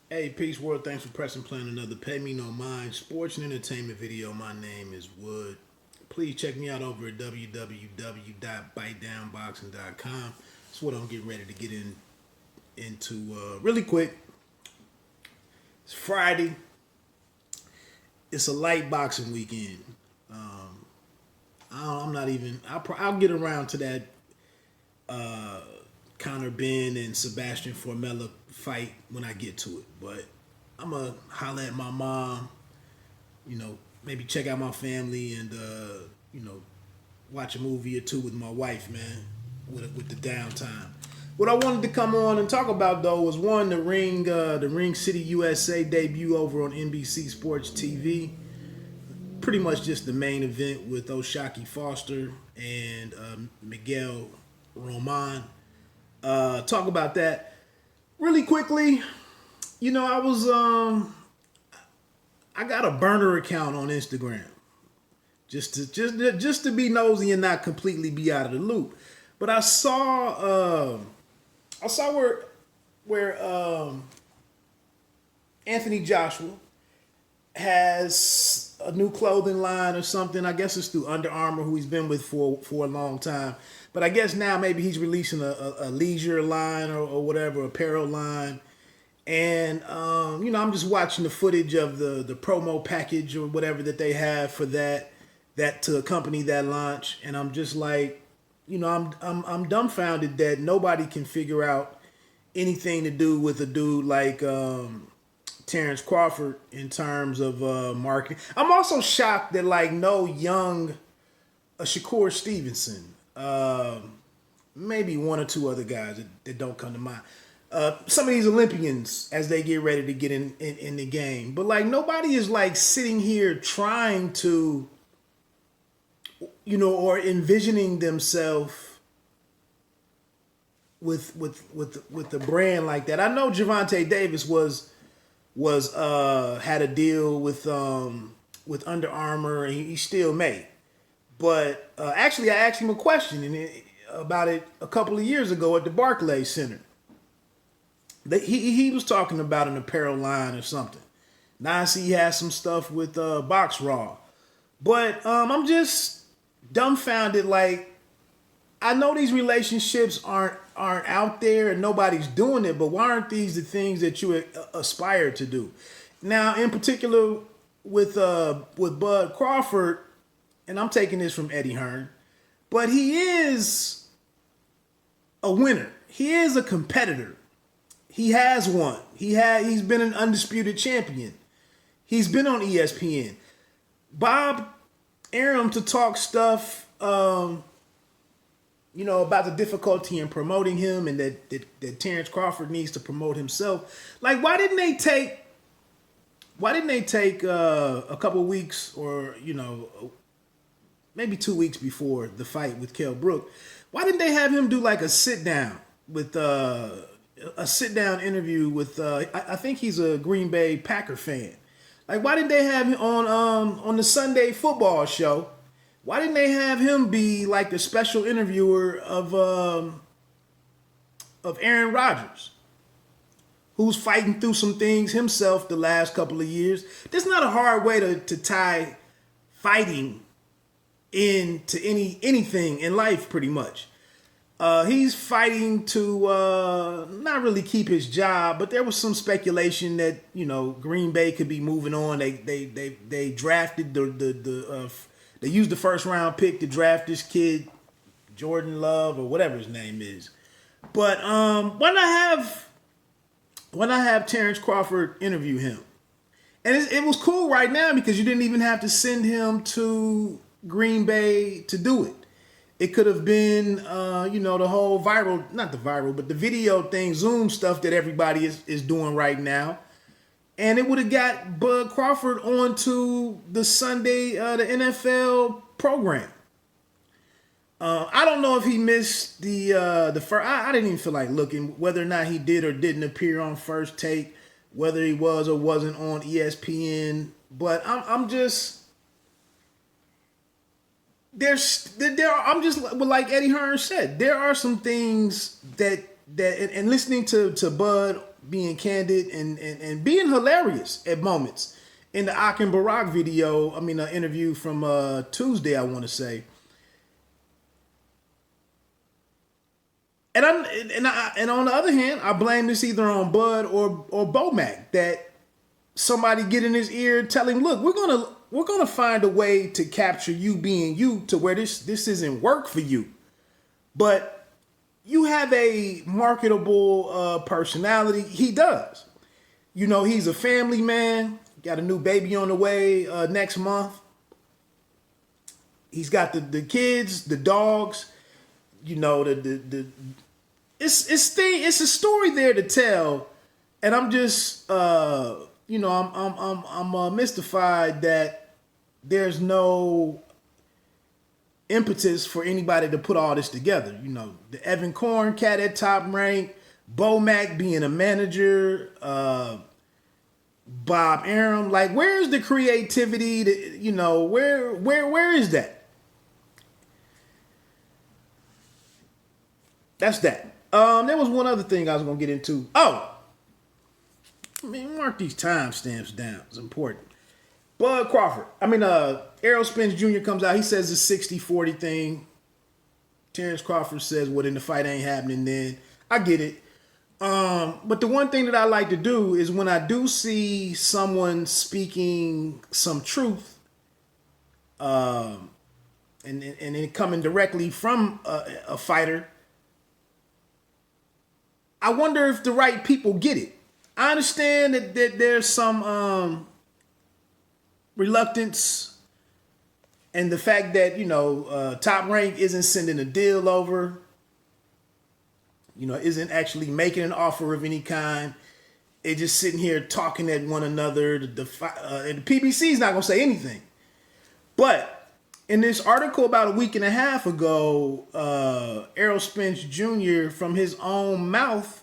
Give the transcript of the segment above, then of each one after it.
Hey, Peace World, thanks for pressing play on another Pay Me No Mind sports and entertainment video. My name is Wood. Please check me out over at www.bitedownboxing.com. That's what I'm getting ready to get into really quick. It's Friday. It's a light boxing weekend. I'm not even. I'll get around to that Conor Ben and Sebastian Formella fight when I get to it. But I'm gonna holler at my mom. Maybe check out my family and watch a movie or two with my wife, man. With the downtime. What I wanted to come on and talk about though was one the Ring City USA debut over on NBC Sports TV. Pretty much just the main event with Oshaki Foster and Miguel Román. Talk about that really quickly. I was I got a burner account on Instagram just to be nosy and not completely be out of the loop. But I saw where Anthony Joshua has a new clothing line or something. I guess it's through Under Armour, who he's been with for a long time. But I guess now maybe he's releasing a leisure line or whatever, apparel line. And, I'm just watching the footage of the promo package or whatever that they have for that to accompany that launch. And I'm just like, I'm dumbfounded that nobody can figure out anything to do with a dude like Terrence Crawford in terms of marketing. I'm also shocked that no young Shakur Stevenson, maybe one or two other guys that don't come to mind. Some of these Olympians as they get ready to get in the game, but nobody is sitting here trying to, or envisioning themselves with the brand like that. I know Gervonta Davis was had a deal with Under Armour, and he still may. But actually, I asked him a question about it a couple of years ago at the Barclays Center. He was talking about an apparel line or something. Now I see he has some stuff with Box Raw. But I'm just dumbfounded. I know these relationships aren't out there and nobody's doing it, but why aren't these the things that you aspire to do? Now, in particular with Bud Crawford, and I'm taking this from Eddie Hearn, but he is a winner. He is a competitor. He has won. He's been an undisputed champion. He's been on ESPN. Bob Arum to talk stuff, about the difficulty in promoting him and that Terrence Crawford needs to promote himself. Why didn't they take a couple weeks or maybe 2 weeks before the fight with Kell Brook? Why didn't they have him do a sit down with a sit down interview with I think he's a Green Bay Packer fan. Why didn't they have him on the Sunday football show? Why didn't they have him be the special interviewer of Aaron Rodgers, who's fighting through some things himself the last couple of years? There's not a hard way to tie fighting into anything in life, pretty much. He's fighting to not really keep his job, but there was some speculation that Green Bay could be moving on. They drafted they used the first round pick to draft this kid Jordan Love or whatever his name is. But why not have Terrence Crawford interview him? And it was cool right now because you didn't even have to send him to Green Bay to do it. It could have been, the whole not the viral, but the video thing, Zoom stuff that everybody is doing right now. And it would have got Bud Crawford onto the Sunday, the NFL program. I don't know if he missed the first. I didn't even feel like looking whether or not he did or didn't appear on First Take, whether he was or wasn't on ESPN. But I'm just I'm just like Eddie Hearn said. There are some things that and listening to Bud being candid and being hilarious at moments in the Ak and Barack video, I mean, an interview from Tuesday, I want to say. And on the other hand, I blame this either on Bud or Bomac, that somebody get in his ear, tell him, look, we're gonna find a way to capture you being you to where this isn't work for you. But you have a marketable personality. He does. You know, he's a family man. Got a new baby on the way next month. He's got the kids, the dogs. You know, it's a story there to tell, and I'm just you know, I'm mystified that there's no impetus for anybody to put all this together. You know, the Evan Korn cat at Top Rank, Bomac being a manager, Bob Arum. Like, where's the creativity? You know, where is that? That's that. There was one other thing I was gonna get into. Oh, I mean, mark these timestamps down. It's important. Bud Crawford. Errol Spence Jr. comes out. He says it's 60-40 thing. Terrence Crawford says, well, then the fight ain't happening then. I get it. But the one thing that I like to do is when I do see someone speaking some truth, and it coming directly from a fighter, I wonder if the right people get it. I understand that there's some reluctance, and the fact that, you know, Top Rank isn't sending a deal over, you know, isn't actually making an offer of any kind. They're just sitting here talking at one another. And the PBC is not going to say anything. But in this article about a week and a half ago, Errol Spence Jr. from his own mouth,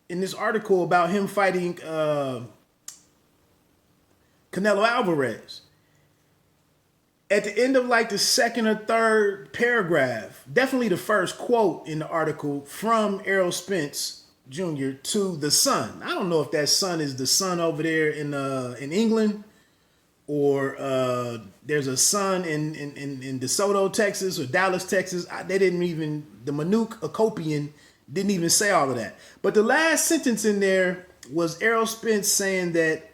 in this article about him fighting Canelo Alvarez, at the end of like the second or third paragraph, definitely the first quote in the article from Errol Spence Jr. to the Sun. I don't know if that Sun is the Sun over there in England, or there's a Sun in DeSoto, Texas, or Dallas, Texas. They didn't even, the Manuk Akopian didn't even say all of that. But the last sentence in there was Errol Spence saying that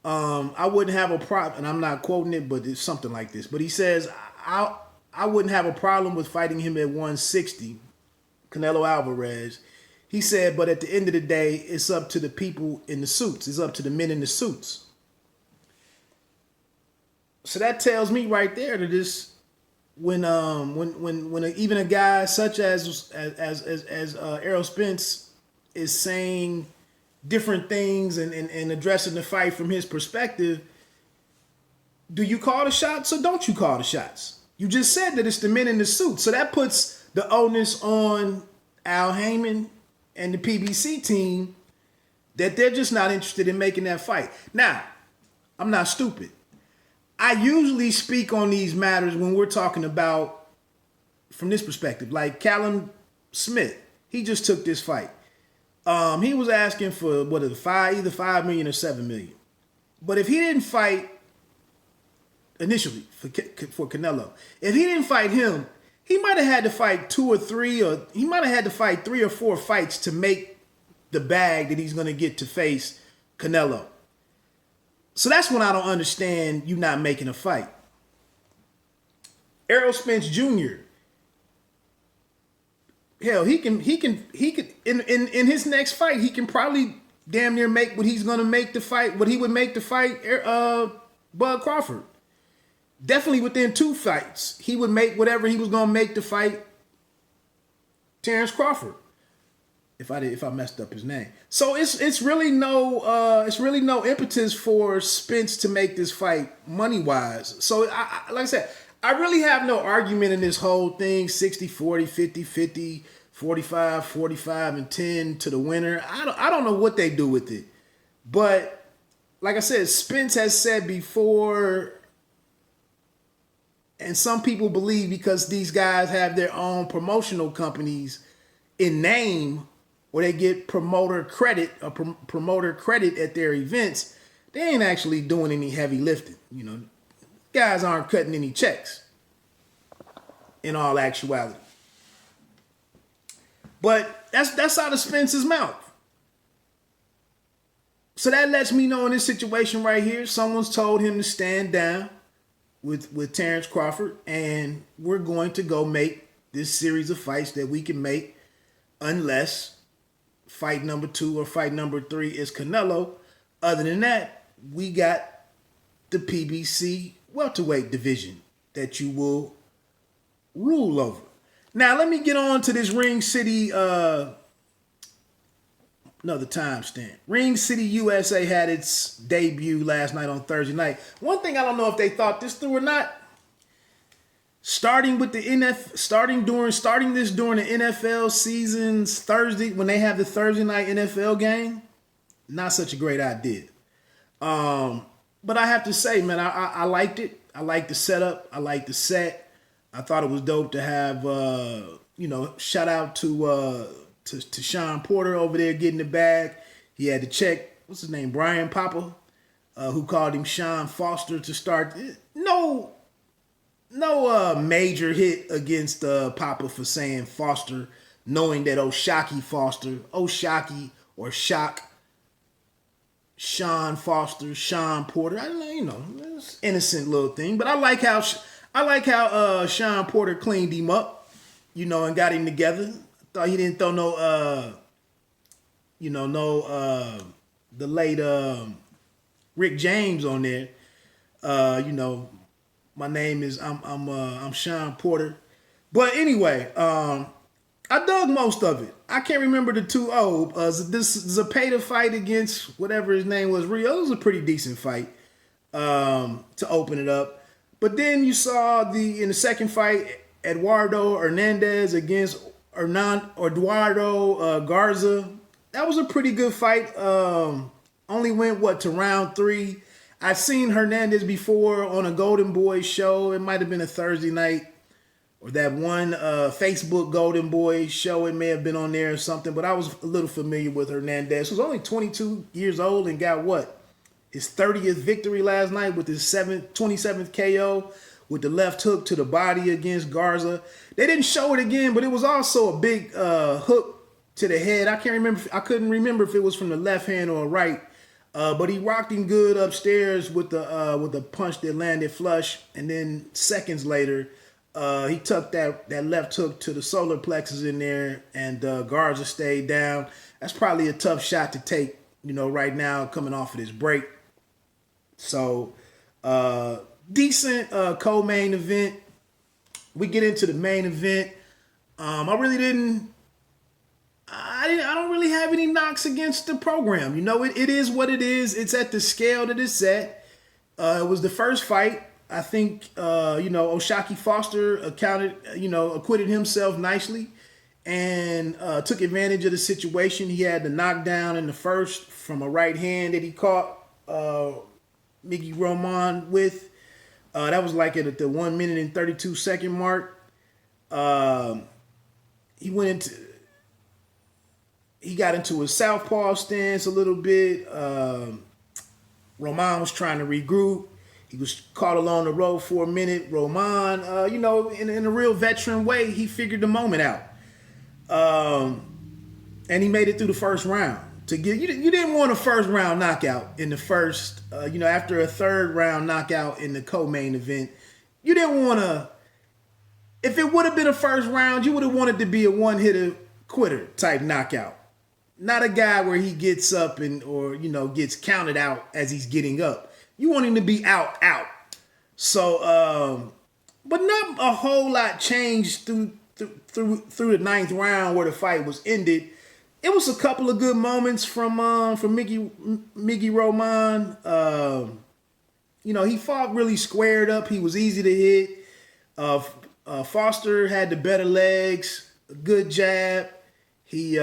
I wouldn't have a problem, and I'm not quoting it, but it's something like this. But he says, I wouldn't have a problem with fighting him at 160, Canelo Alvarez. He said, but at the end of the day, it's up to the people in the suits. It's up to the men in the suits. So that tells me right there that this, when even a guy such as Errol Spence is saying different things and addressing the fight from his perspective, do you call the shots or don't you call the shots? You just said that it's the men in the suits. So that puts the onus on Al Heyman and the PBC team that they're just not interested in making that fight. Now, I'm not stupid. I usually speak on these matters when we're talking about from this perspective. Like Callum Smith, he just took this fight. He was asking for either $5 million or $7 million. But if he didn't fight initially for Canelo, if he didn't fight him, he might have had to fight 2 or 3, or he might have had to fight 3 or 4 fights to make the bag that he's going to get to face Canelo. So that's when I don't understand you not making a fight. Errol Spence Jr. Hell, he can in his next fight, he can probably damn near make what he's gonna make the fight, what he would make to fight Bud Crawford. Definitely within 2 fights, he would make whatever he was gonna make to fight Terrence Crawford. If I messed up his name. So it's really no impetus for Spence to make this fight money wise. So like I said, I really have no argument in this whole thing, 60-40, 50-50, 45-45, and 10 to the winner. I don't know what they do with it. But like I said, Spence has said before, and some people believe because these guys have their own promotional companies in name or they get promoter credit at their events, they ain't actually doing any heavy lifting. Guys aren't cutting any checks in all actuality. But that's out of Spence's mouth. So that lets me know in this situation right here, someone's told him to stand down with Terrence Crawford, and we're going to go make this series of fights that we can make unless fight number 2 or fight number 3 is Canelo. Other than that, we got the PBC welterweight division that you will rule over. Now, let me get on to this Ring City, another timestamp. Ring City, USA had its debut last night on Thursday night. One thing I don't know if they thought this through or not. Starting this during the NFL season's Thursday, when they have the Thursday night NFL game, not such a great idea. But I have to say, man, I liked it. I liked the setup. I liked the set. I thought it was dope to have, shout out to Sean Porter over there getting the bag. He had to check, what's his name, Brian Papa, who called him Sean Foster to start. No major hit against Papa for saying Foster, knowing that Oshaki or Shock, Sean Foster, Sean Porter. I don't know, it's an innocent little thing, but I like how Sean Porter cleaned him up, and got him together. I thought he didn't throw the late Rick James on there. My name is I'm Sean Porter, but anyway, I dug most of it. I can't remember the 2-0. This Zapata fight against whatever his name was, Rio. It was a pretty decent fight to open it up. But then you saw in the second fight, Eduardo Hernandez against Eduardo Garza. That was a pretty good fight. Only went to round 3. I've seen Hernandez before on a Golden Boy show. It might have been a Thursday night, or that one Facebook Golden Boy show. It may have been on there or something, but I was a little familiar with Hernandez. He was only 22 years old and got his 30th victory last night with his 27th KO with the left hook to the body against Garza. They didn't show it again, but it was also a big hook to the head. I couldn't remember if it was from the left hand or right. But he rocked him good upstairs with the punch that landed flush, and then seconds later, he tucked that left hook to the solar plexus in there, and Garza stayed down. That's probably a tough shot to take, right now coming off of this break. So, decent co-main event. We get into the main event. I don't really have any knocks against the program. It is what it is. It's at the scale that it's at. It was the first fight. I think, Oshaki Foster acquitted himself nicely and took advantage of the situation. He had the knockdown in the first from a right hand that he caught Miguel Román with. That was like at the 1 minute and 32 second mark. He got into his southpaw stance a little bit. Román was trying to regroup. He was caught along the road for a minute. Román, in a real veteran way, he figured the moment out. And he made it through the first round. You didn't want a first round knockout in the first, after a third round knockout in the co-main event. You didn't want to, if it would have been a first round, you would have wanted to be a one-hitter quitter type knockout. Not a guy where he gets up or gets counted out as he's getting up. You want him to be out. So, but not a whole lot changed through the ninth round where the fight was ended. It was a couple of good moments from Miguel Román. He fought really squared up. He was easy to hit. Foster had the better legs, a good jab. He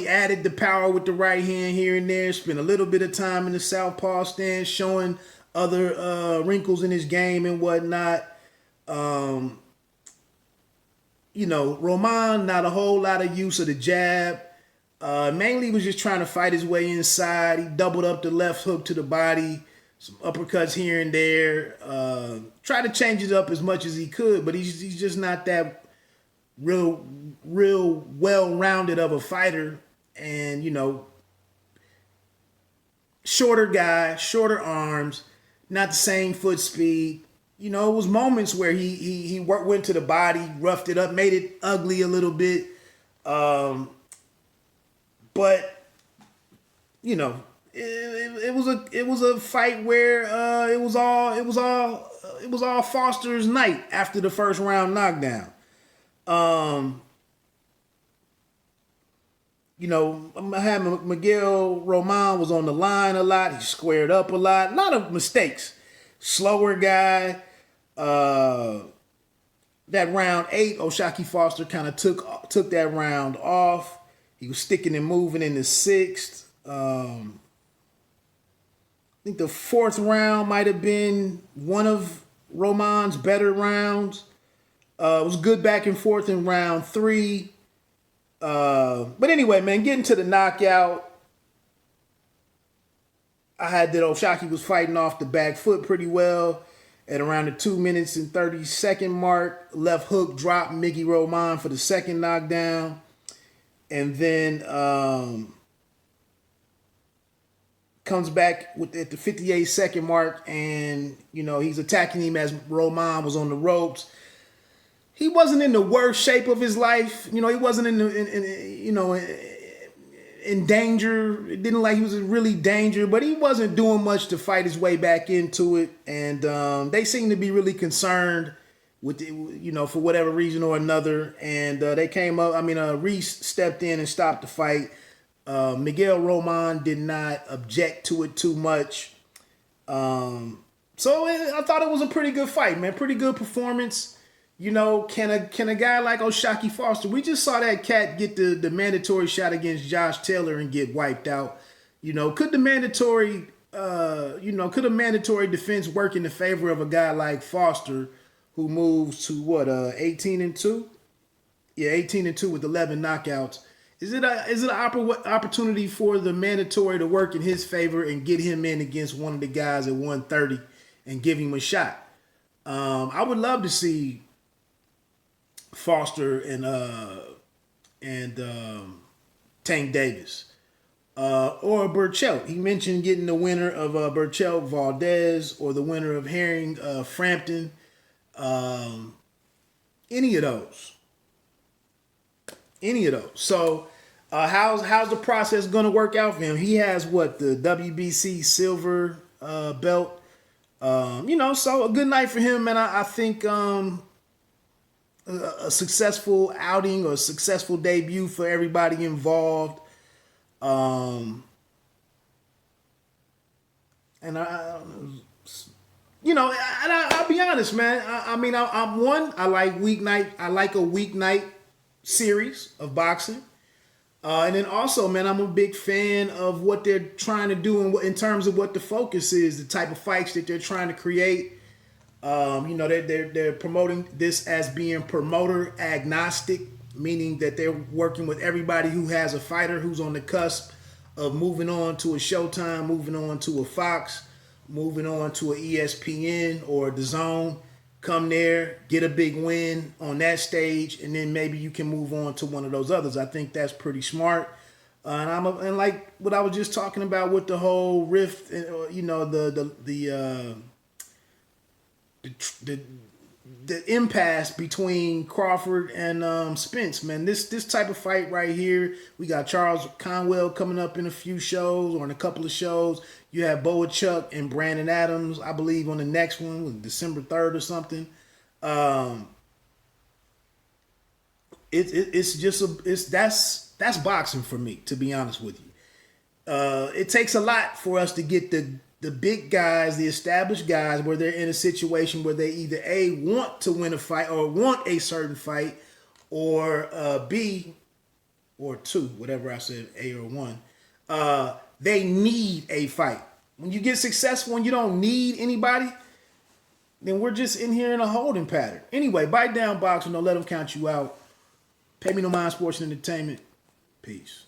added the power with the right hand here and there, spent a little bit of time in the southpaw stance, showing other wrinkles in his game and whatnot. Román, not a whole lot of use of the jab. Mainly was just trying to fight his way inside. He doubled up the left hook to the body, some uppercuts here and there. Tried to change it up as much as he could, but he's just not that real well-rounded of a fighter. And, shorter guy, shorter arms, not the same foot speed. It was moments where he went to the body, roughed it up, made it ugly a little bit. But it was a fight where it was all Foster's night after the first round knockdown. I had Miguel Román was on the line a lot. He squared up a lot of mistakes. Slower guy. That round 8, O'Shaquie Foster kind of took that round off. He was sticking and moving in the 6th. I think the 4th round might have been one of Román's better rounds. It was good back and forth in round 3. But anyway, man, getting to the knockout, I had that O'Shaquie was fighting off the back foot pretty well. At around the 2 minutes and 30-second mark, left hook dropped Miggy Román for the second knockdown. And then comes back at the 58-second mark, and, he's attacking him as Román was on the ropes. He wasn't in the worst shape of his life. He wasn't in danger. It didn't like he was in really danger, but he wasn't doing much to fight his way back into it. And they seemed to be really concerned with for whatever reason or another. And they came up. Reese stepped in and stopped the fight. Miguel Román did not object to it too much. I thought it was a pretty good fight, man. Pretty good performance. Can a guy like O'Shaquie Foster, we just saw that cat get the mandatory shot against Josh Taylor and get wiped out. Could a mandatory defense work in the favor of a guy like Foster, who moves to 18-2? Yeah, 18-2 with 11 knockouts. Is it an opportunity for the mandatory to work in his favor and get him in against one of the guys at 130 and give him a shot? I would love to see Foster and Tank Davis or Burchelt. He mentioned getting the winner of Burchelt Valdez or the winner of Herring Frampton. Any of those. So how's the process going to work out for him? He has the WBC silver belt. So a good night for him, and I think a successful outing or a successful debut for everybody involved. And I'll be honest, man. I like weeknight. I like a weeknight series of boxing. And then also, man, I'm a big fan of what they're trying to do in terms of what the focus is, the type of fights that they're trying to create. They're promoting this as being promoter agnostic, meaning that they're working with everybody who has a fighter who's on the cusp of moving on to a Showtime, moving on to a Fox, moving on to a ESPN or the Zone. Come there, get a big win on that stage, and then maybe you can move on to one of those others. I think that's pretty smart. And like what I was just talking about with the whole rift, the impasse between Crawford and Spence, man. This type of fight right here. We got Charles Conwell coming up in a few shows or in a couple of shows. You have Boachuk and Brandon Adams, I believe, on the next one, December 3rd or something. That's boxing for me, to be honest with you. It takes a lot for us to get the big guys, the established guys, where they're in a situation where they either A, want to win a fight or want a certain fight, or B, or 2, whatever I said, A or 1. They need a fight. When you get successful and you don't need anybody, then we're just in here in a holding pattern. Anyway, bite down, boxer. Don't let them count you out. Pay me no mind, sports and entertainment. Peace.